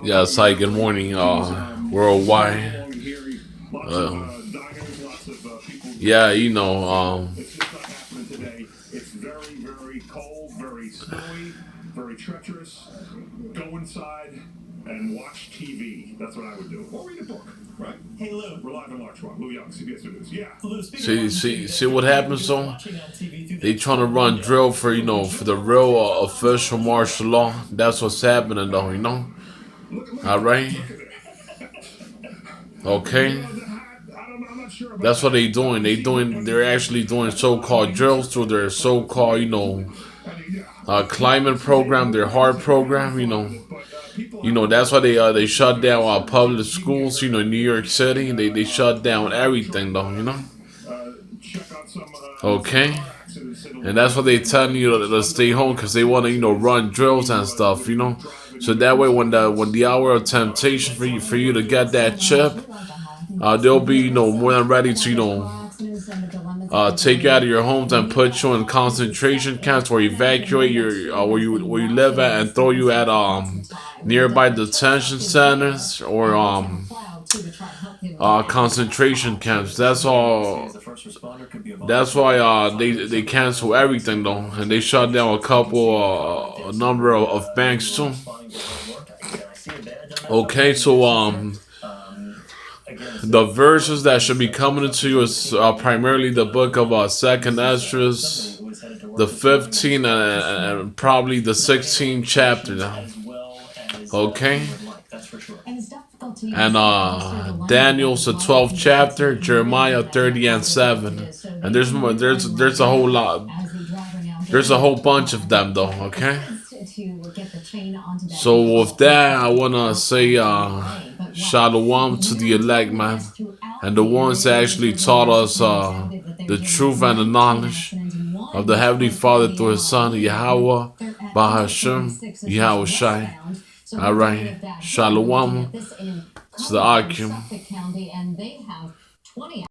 Yes, hi, good morning, worldwide. Uh, yeah, It's just not happening today. It's very, very cold, very snowy, very treacherous. Go inside and watch TV. That's what I would do. Or read a book, right? Hey, Lou. We're live in Larchmont. Lou Young, CBS News. Yeah. Lou, speaking of see what happens though? They trying to run drill for for the real official martial law. That's what's happening though. All right, Look at it. okay. I'm not sure about That's what that. they doing. They're actually doing so-called drills through their so-called climate program, their hard program. That's why they shut down public schools. New York City. They shut down everything though. Check out some Okay. car accidents in And that's what they telling you to stay home because they want to run drills and stuff. So that way when the hour of temptation for you to get that chip, they'll be more than ready to take you out of your homes and put you in concentration camps or evacuate your where you live at and throw you at nearby detention centers or concentration camps. That's all. That's why they cancel everything though, and they shut down a number of banks too. Okay, so the verses that should be coming to you is primarily the book of Second Esdras, the 15th and probably the 16th chapter now. Okay, and Daniel's the 12th chapter, Jeremiah 30 and 7, and there's more. There's a whole lot. There's a whole bunch of them though. Okay. So with that, I wanna say shalom to the elect man, and the ones that actually taught us the truth and the knowledge of the Heavenly Father through His Son Yahweh, Bahashim, Yahweh Shai. All right, shalom to the Akim.